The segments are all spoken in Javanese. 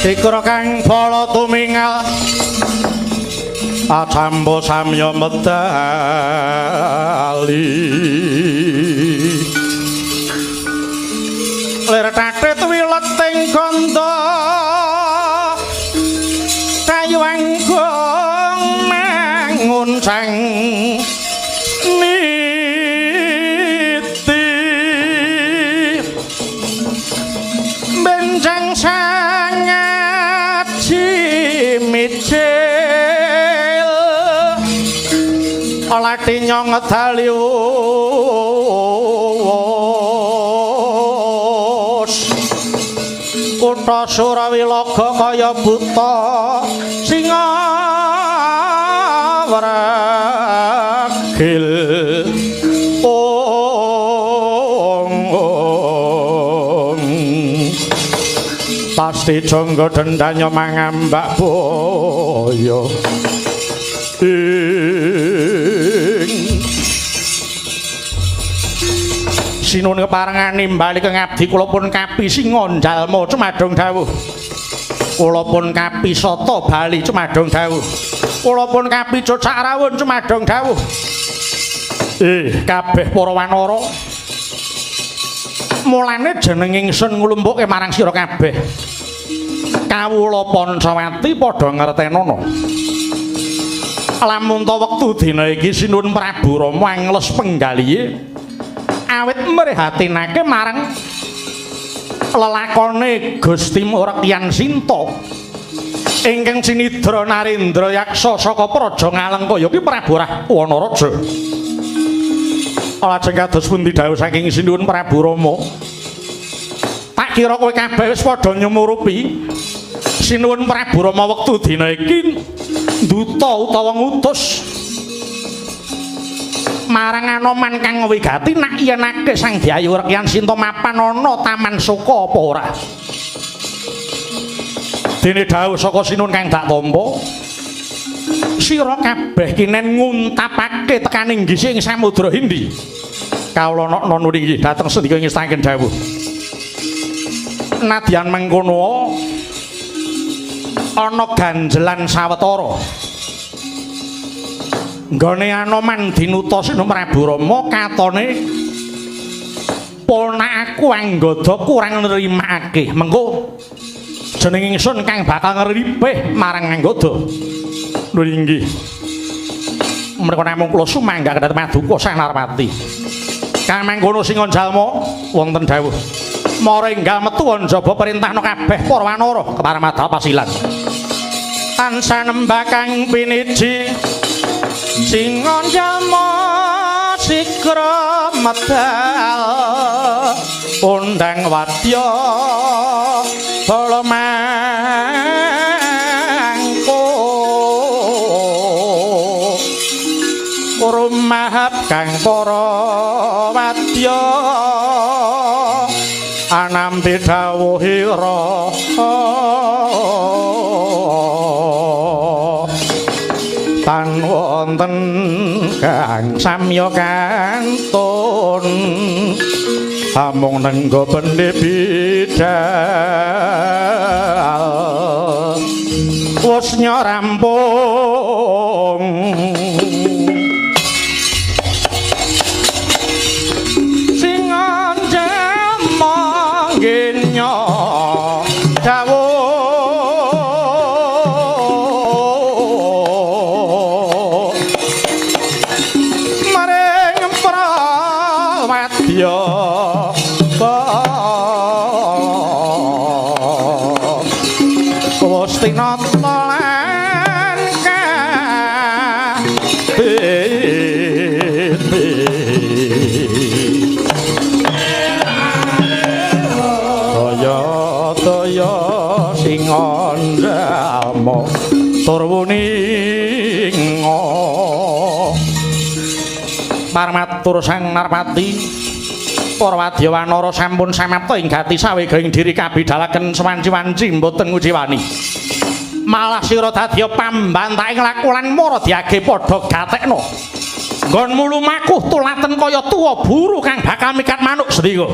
Dikra kang bala tumingal acambo samya medali lir tatit wileting ganda kayu anggung manguncang niti benjang sangat cimicil olati nyong dalius kutha Surawilaga kaya buta singa wregil pasti jangga dendanya mangambak boyo sinun keparengan nimbali ke ngabdi kula pun kapi singon jalma cumadong dawuh kula pun kapi soto bali cumadong dawuh kula pun kapi cocak rawon cumadong dawuh kabeh para wanara mulane jeneng ingsun nglumpukke marang sira kabeh kawula Pancawati padha ngertenana lamun ta wektu dina iki Sinuwun Prabu Rama angles penggalihe awit mrihatinake marang lelakone Gusti Murekyan Sinta ingkang sinidra Narendra Yaksa saka Praja Ngalengkaya ki Prabu Rahwana-raja. Lajeng kados pundi dawuh saking Sinuwun Prabu Rama? Tak kira kowe kabeh wis padha nyumurupi Sinuwun Prabu Rama wektu dina iki duta utawa ngutus marang Anoman kang wigati nak yenake Sang Hyang Rekyan Sinta mapan ana Taman Suka apa ora. Dene dawuh saka Sinuwun kang dak tampa sira kabeh kinen nguntapake tekaning nggih ing Samudra Hindi. Kawula ana nuli dhateng sendika ngestaken dawuh. Nadyan mengkono ana ganjelan sawetara. Nggone Anoman dinuta Sinuwun Prabu Rama katone ponakku anggada kurang nrimakake. Mengko jeneng ingsun kang bakal ngripih marang anggada. Lho inggih. Menika namung kula sumangga kedhat Paduka Sang Narpati. Kang mangkono singon jalma wonten dawuh. Mara enggal metu njaba perintahna kabeh para wanara keparamada pasilan. Tansah nembah kang piniji singon jalma sigra medal undang wadya bala rumahap kang para wadya anambi dawuhira tan wonten kang samya kantun amung nenggo bendhe bidal wis rampung turwuninga Parmatur Sang Narpati para wadya wanara sampun samapta ing gati sawegahing diri kabidalaken sewanci-wanci mboten ngujiwani malah sira dadya pambantaing lakulan mara diage padha gatekno nggonmu lumakuh tulaten kaya tuwa buru kang bakal mikat manuk sendika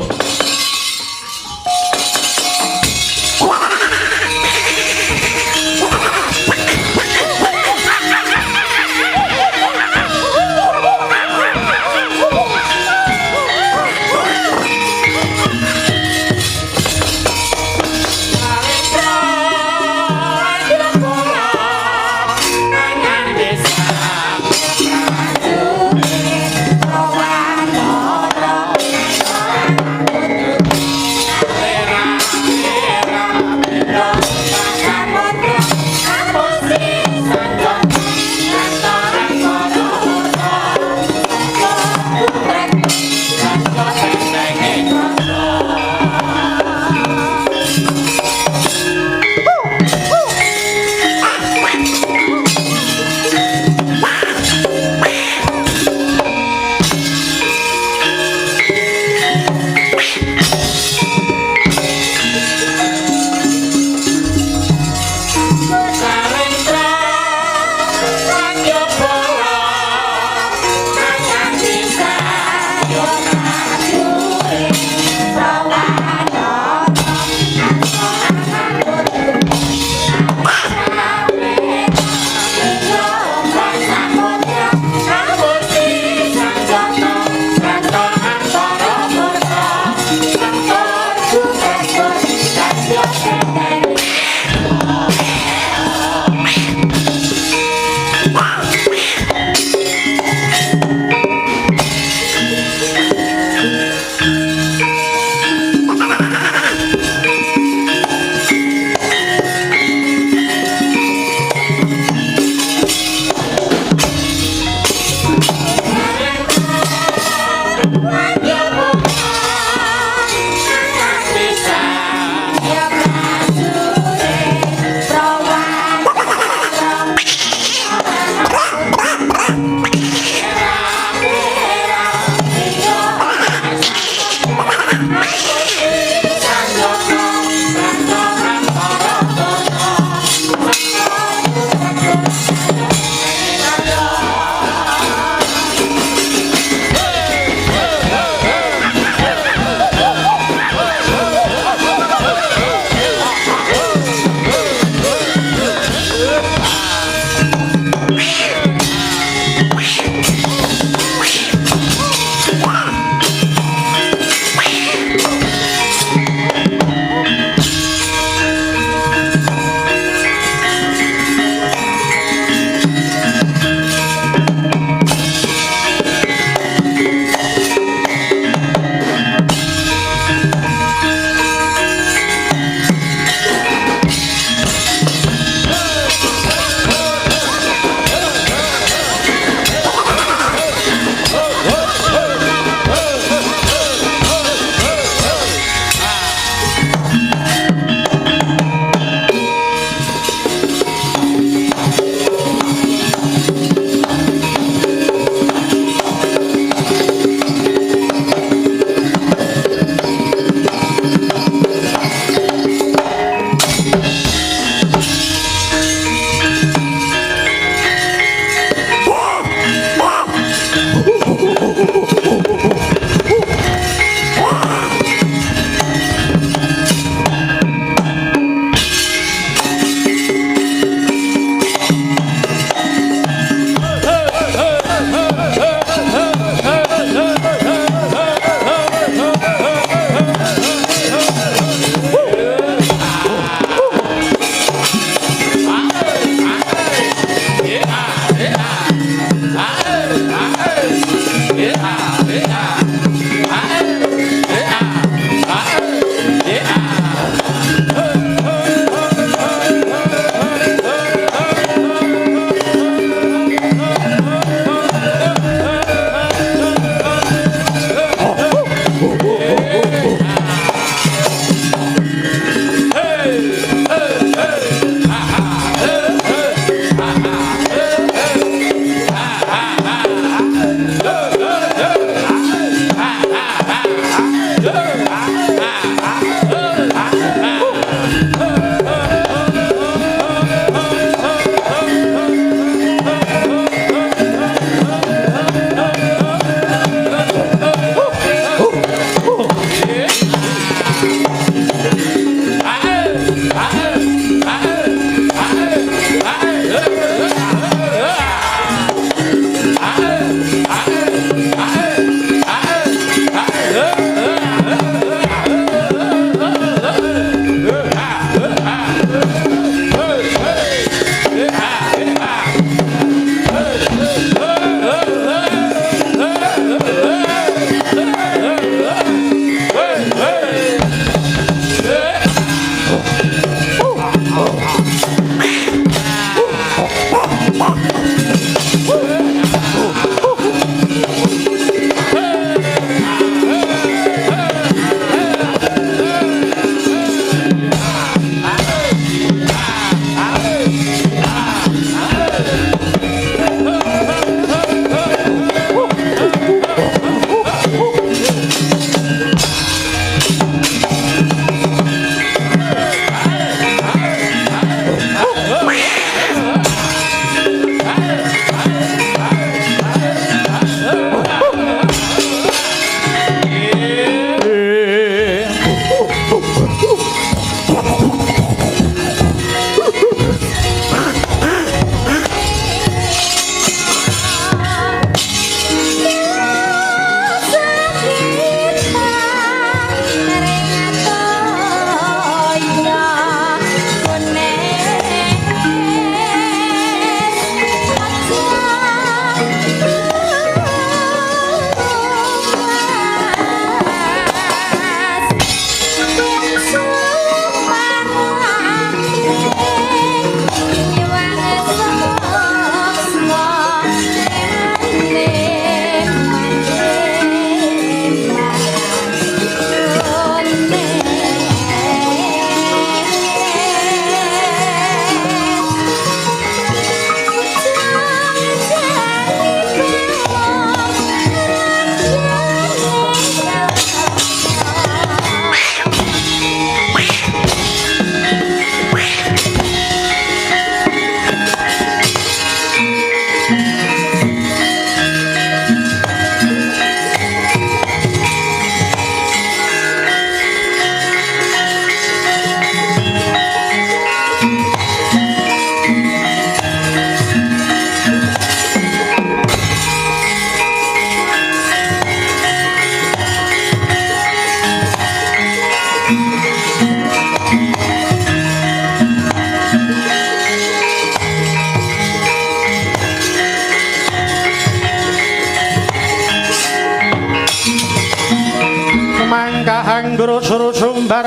suruh sumber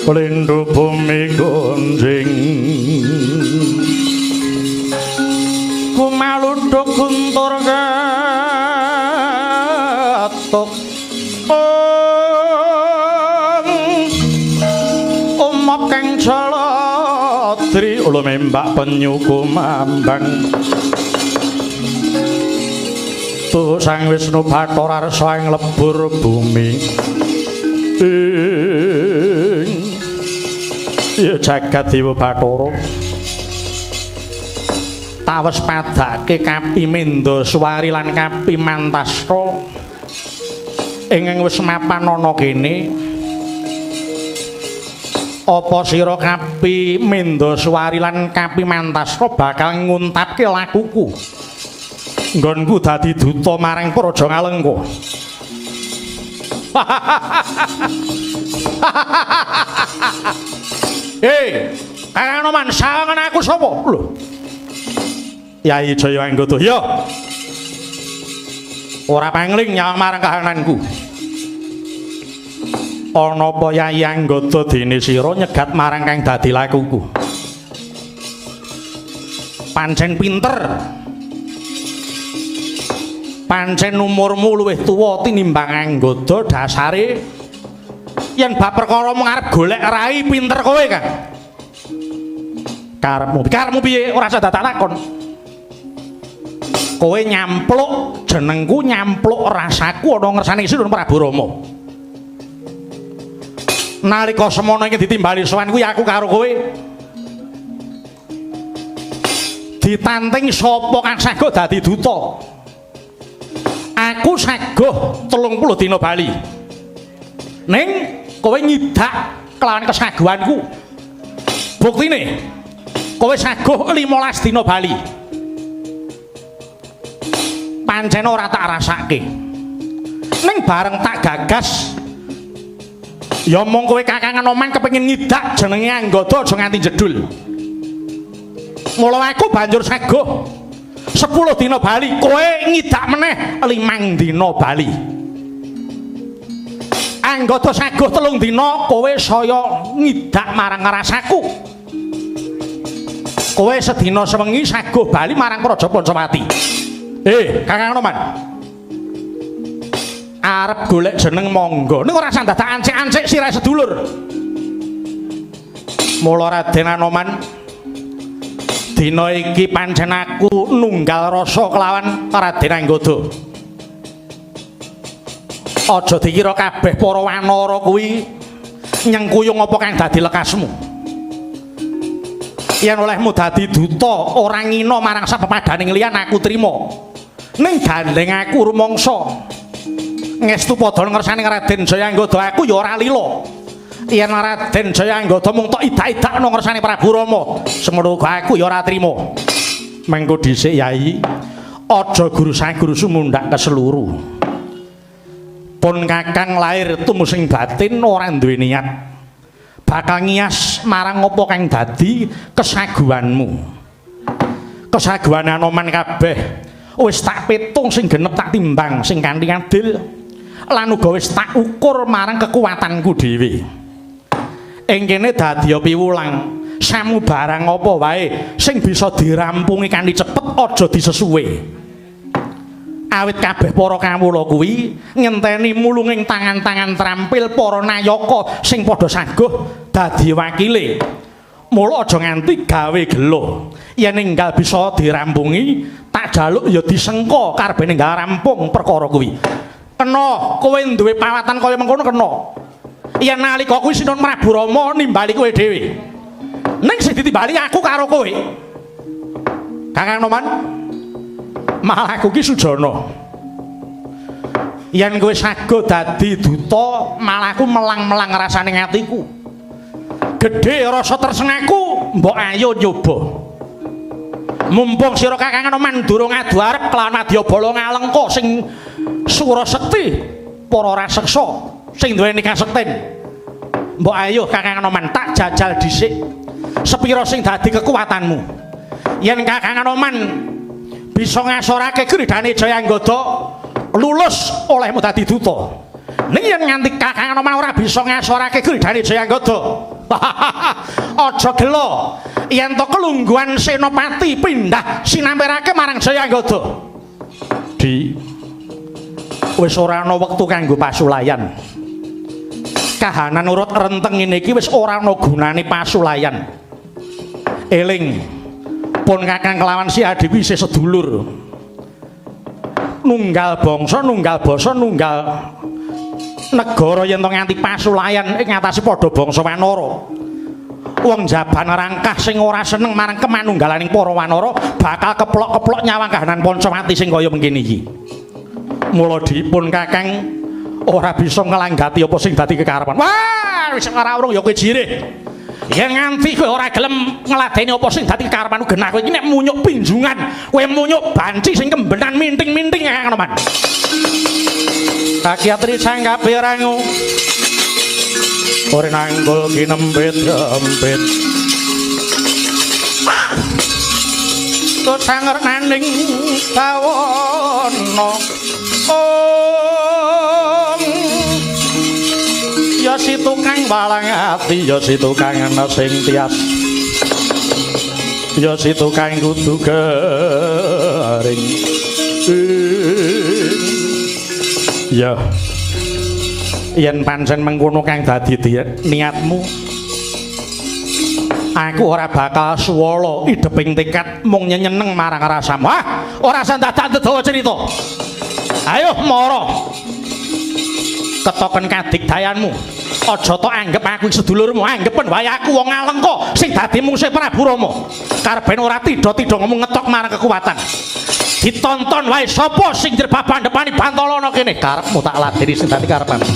pelindung bumi gonjing kumaluduk guntur gatuk umap kang calodri ulo membak penyu kumambang tuh sang Wisnu Bathara Arsa ing lebur bumi ya jagat Dewa Bathara tawes padake Kapi Mendoswari lan Kapi Mantastra ingkang wis mapan ana kene apa sira Kapi Mendoswari lan Kapi Mantastra bakal nguntapke lakuku nggonku dadi duta marang Praja Ngalengka. Kang Anoman sawangan aku sapa? Lho. Yai Jaya Anggata. Ya. Ora pangling nyawang marang kahananku. Ana apa Yai Anggata dene sira nyegat marang kang dadi lakuku? Pancen pinter. Pancen umurmu luwih tuwa tinimbang Anggata dasare yen bab perkara mung arep golek rai pinter kowe Kang. Karepmu piye ora usah tak takon. Kowe nyampluk jenengku nyampluk rasaku ana ngersane Sinten Prabu Rama. Nalika semana iki ditimbali sowan kuwi aku karo kowe ditanting sapa kang saguh dadi duta. Aku saguh 30 dina bali. Ning kowe nyidak kelawan kesaguhanku. Buktine kowe saguh 15 dina bali. Pancen ora tak rasake. Ning bareng tak gagas ya mong kowe Kakang Anoman kepengin nyidak jenenge Anggata aja nganti jedul. Mula aku banjur saguh 10 dina bali, kowe ngidak meneh 5 dina bali. Anggata saguh 3 dina, kowe saya ngidak marang rasaku. Kowe sedina sewengi saguh bali marang Praja Pancawati. Kakang Anoman. Arep golek jeneng monggo. Ning ora usah dadak ancik-ancik sirah sedulur. Mula Raden Anoman dina iki pancen aku nunggal rasa kelawan Raden Anggata. Aja dikira kabeh para wanara kuwi nyengkuyung apa kang dadi lekasmu. Yen olehmu dadi duta ora ngina marang sapepadaning liyan aku trima. Ning gandeng aku rumangsa ngestu padha ngersani Raden Jaya Anggata aku ya ora lila. Yen Raden Jaya Anggata mung tok idak-idakno ngersani Prabu Rama, semono aku ya ora trima. Mengko dhisik Yai, aja guru sumundak keseluru. Pun Kakang lahir tumusing batin ora duwe niat bakal ngias marang apa kang dadi kesaguhanmu. Kesaguhan Anoman kabeh wis tak pitung sing genep tak timbang sing kanthi adil lan uga wis tak ukur marang kekuatanku dhewe. Ing kene dadi piwulang samu barang apa wae sing bisa dirampungi kanthi cepet aja disesuwe. Awit kabeh para kawula kuwi ngenteni mulunging tangan-tangan trampil para nayaka sing padha saguh dadi wakile. Mula aja nganti gawe gelo. Yen enggal bisa dirampungi, tak jaluk ya disengka karebene enggal rampung perkara kuwi. Kena kowe duwe pawatan kaya mengkono kena. Yen nalika kuwi Sinten Prabu Rama nimbali kowe dhewe. Ning sing ditimbali aku karo kowe. Kakang Anoman, malah aku ki sujana. Yen kowe saguh dadi duta, malah aku melang-melang rasane atiku. Gedhe rasa tresnaku, mbok ayo nyoba. Mumpung sira Kakang Anoman durung adu arep kelawan Wadyabala Ngalengka sing sura sekti para raseksa sing duweni kasekten. Mbok ayo Kakang Anoman tak jajal dhisik sepira sing dadi kekuatanmu. Yen Kakang Anoman bisa ngasorake Gridane Jaya Anggata lulus olehmu dadi duta. Ning yen nganti Kakang Anoman ora bisa ngasorake gridane Jayanggada. Aja gelo yen to kelungguhan Senopati pindah sinampirake marang Jayanggada. Di wis ora ana wektu kanggo pasulayan. Kahanan urut renteng ngene iki wis ora ana gunane pasulayan. Eling pun Kakang kelawan Si Adiwi isih sedulur. Nunggal bangsa, nunggal basa, nunggal negara yen to nganti pasulayan ing ngatasi padha bangsa Wanara. Wong jaban rangkah sing ora seneng marang kemanunggalaning para Wanara bakal keplok-keplok nyawang kahanan Pancawati sing kaya mengkene iki. Mula dipun Kakang ora bisa nglanggati apa sing dadi kekarepan. Wah, wis ora urung ya kowe jirih. Yen nganti kowe ora gelem ngladeni apa sing dadi kekarepanmu genah kowe iki nek munyuk pinjungan, kowe munyuk banci sing kembenan minting-minting Kakang Anoman. Kakiatri sanggape rangu. Ora nanggul kinempit-empit. Kok sanger naning kawono. Ya si tukang balang ati, ya si tukang ana sing tias. Ya si tukang kudu garing. Ya. Yen pancen mengkono kang dadi niatmu, aku ora bakal suwala ideping tekad mung nyeneng marang rasamu. Ora sandadak dawa cerita. Ayo mara. Ketoken kadigdayanmu. Aja to anggap aku sedulurmu, anggepen wae aku wong Alengka sing dadi musuh Prabu Rama. Karepen ora tida-tida ngomong ngetok marang kekuatan. Ditonton wae sapa sing njrebabandepani Bantala kene. Karepmu tak ladeni sing dadi karepanmu.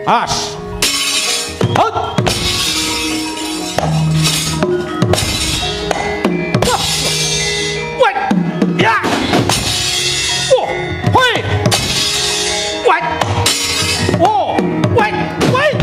As. Hut. Wait. Ya. Oh, hoi. Wait. Oh, wait, wait.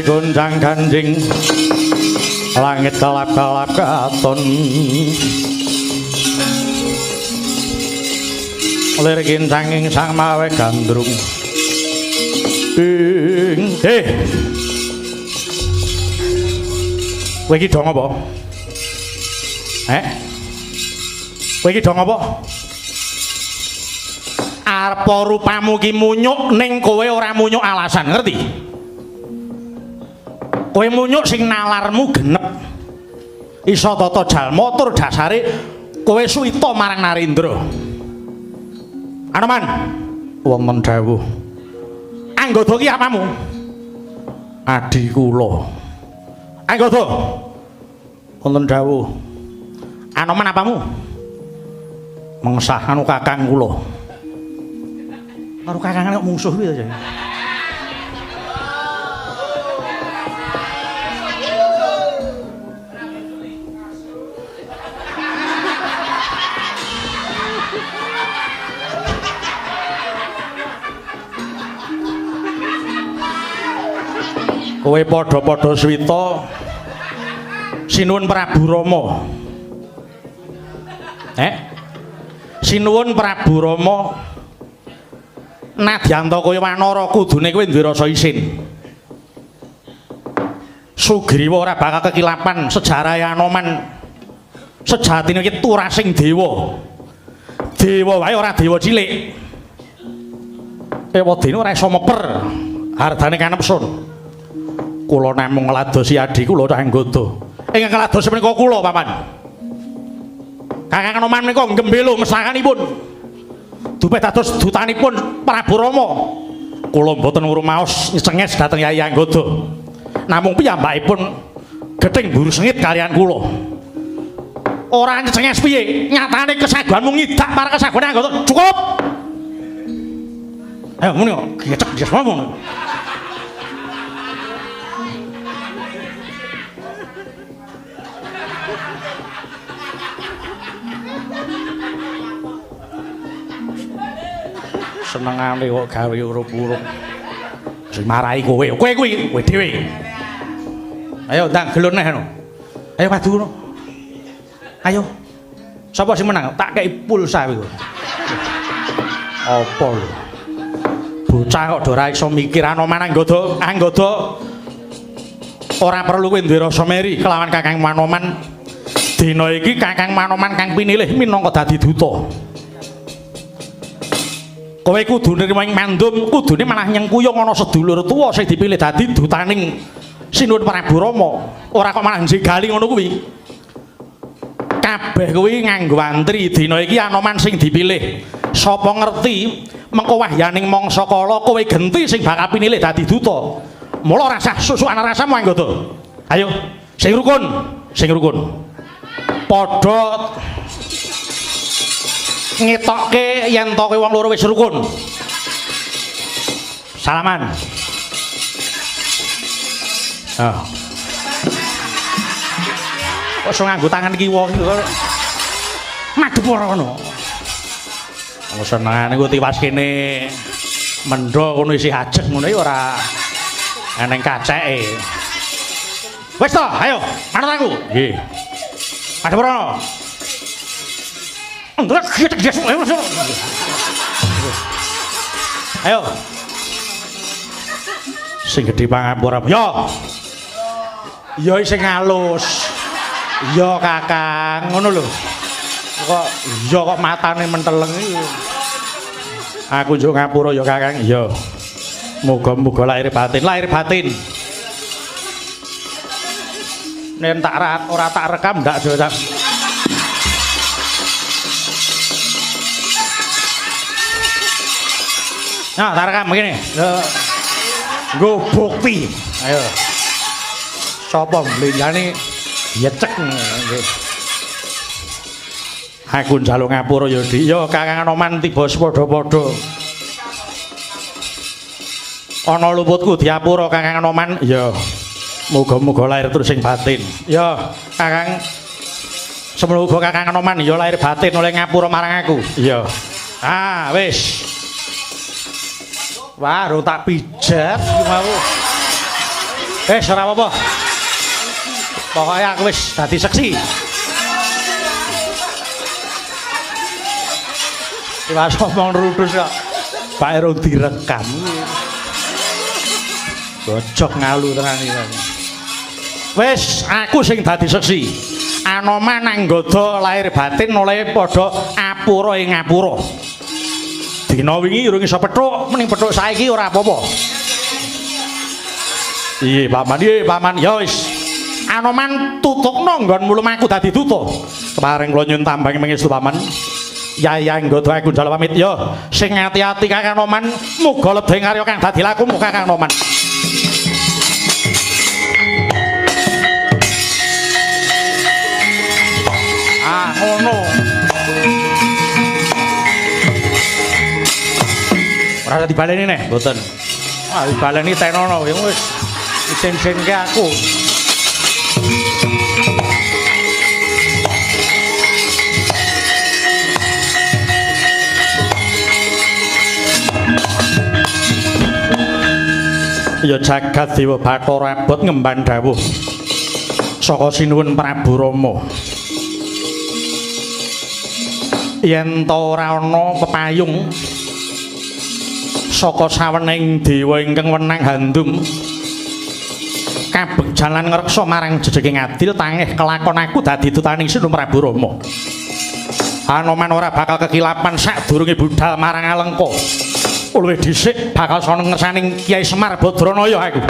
Gonjang ganjing langit kalap-kalap katon lir kincanging sang mawe gandrung kowe iki dong apa? Kowe iki dong apa? Arep rupamu ki munyuk ning kowe ora munyuk alasan, ngerti? Kowe munyuk sing nalarmu genep. Isa tata jalma tur dasare kowe suwita marang Narendra. Anoman, wonten dawuh. Anggada ki apamu? Adi kula. Anggada. Wonten dawuh. Anoman apamu? Mengsah anu kakang kula. Karo kakangane kok mungsuh kuwi to, Kowe padha-padha swita sinuwun Prabu Rama. Sinuwun Prabu Rama. Nadyanta kaya wanara kudune kowe duwe rasa isin. Sugriwa ora bakal kekilapan sejarah Anoman. Sejatine iki turasing dewa. Dewa wae ora dewa cilik. Ewadene ora iso meper. Hardane kanepsun. Kula namung ngladosi adi kula cah nggoda. Ingkang ngladosi menika kula, Paman. Kakang Anoman menika gembelo mesakanipun. Dupe dados dutanipun Prabu Rama. Kula mboten ngrumaos cenges dhateng Yayi Anggoda. Namung piyambakipun gething mburu sengit kaliyan kula. Ora cenges piye? Nyatane kesaguanmu ngidak para kesagone Anggoda. Cukup. Ayo muni kok gecek jes ngomong. Senengane kok gawe urup-urup. Sing marahi kowe kuwi kowe dhewe. Ayo ndang gelon neh no. Ayo maju no. Ayo. Sapa sing menang? Tak kei pulsa kuwi. Apa lho? Bocah kok ora iso mikir Anoman Anggoda. Anggoda ora perlu kowe duwe rasa meri kelawan Kakang Manoman. Dina iki Kakang Manoman kang pinilih minangka dadi duta. Kowe kudune ing mandum, kudune malah nyengkuyung ana sedulur tuwa sing dipilih dadi dutaning Sinuwun Prabu Rama. Ora kok malah njegali ngono kuwi. Kabeh kuwi nganggo antri dina iki Anoman sing dipilih. Sapa ngerti mengko wahyaning mangsa kala kowe genti sing bakal pinilih dadi duta. Mula rasah susukan rasamu Anggoda. Ayo, sing rukun, sing rukun. Padha ngetokke yen to kowe wong loro wis rukun. Salaman. Ah. Kok iso nganggo tangan kiwa iki kok madhep ora ngono. Wong senengane ku tiwas kene mendho kono isih ajeg ngono iki ora eneng kaceke. Wis to, ayo, manut aku. Nggih. Madhep ora. Ayo. Sing gedhe pangapura. Yo. Yo sing halus. Yo Kakang, ngono lho. Kok yo kok matane menteleng iki. Aku njuk ngapura yo Kakang. Yo. Muga-muga lahir batin, lahir batin. Nen tak ora tak rekam ndak Cak. Nah, tak rekam begini. Nggo bukti. Ayo. Sapa mlenjane yecek nggih. Aku njaluk ngapura ya Dik. Ya Kakang Anoman tiba padha-padha. Ana luputku diapura Kakang Anoman. Ya. Muga-muga lahir terus sing batin. Ya Kakang semoga Kakang Anoman ya lahir batin oleh ngapura marang aku. Ya. Ah, wis. Wah, ro tak pijat iki mau. Ora apa-apa. Pokoke aku wis dadi seksi. Wis omong rudus kok. Pak ero direkam. Bocok ngalu tenan iki. Wis, aku sing dadi seksi. Anoman Anggoda lahir batin oleh padha apura ing ngapura. Dina wingi urung iso pethuk, mending pethuk saiki ora apa-apa. Iya, Paman, ya wis. Anoman tutukno nggonmu lumaku dadi duta. Kemarin kula nyuwun tambang mengestu Paman. Yayi Anggoda aku njal pamit ya. Sing ati-ati Kakang Anoman, muga ledhe karya kang dadi lakumu Kakang Anoman. Ah, ngono. Ora usah dibaleni neh, mboten. Ah, dibaleni tenono wis isin-isinke aku. Ya jagat Dewa Bathara abot ngemban dawuh saka sinuwun Prabu Rama. Yen ta ora ana pepayung saka sawening dewa ingkang wenang handum kabegjalan ngreksa marang jejeking adil tangih kelakon aku dadi dutaning Sinuwun Prabu Rama. Anoman ora bakal kekilapan sadurunge budal marang Alengka. Luwih dhisik bakal sono ngersaning Kyai Semar Badranaya aku.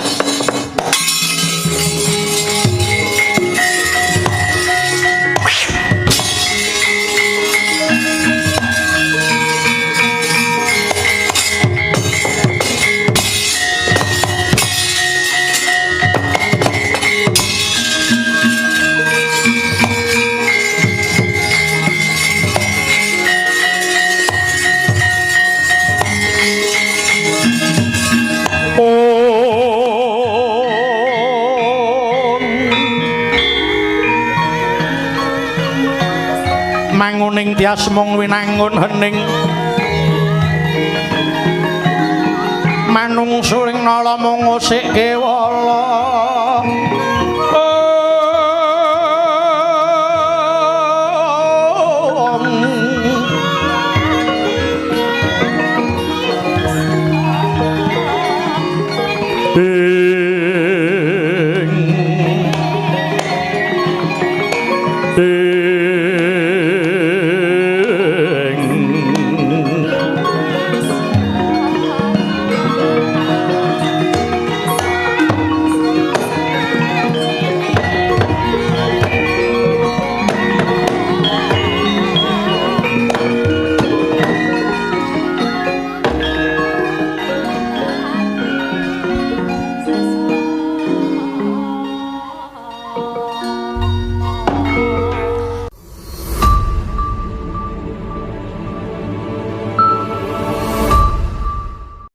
Manguning tias mung winangun hening manungsuling nala mung ngosikke wala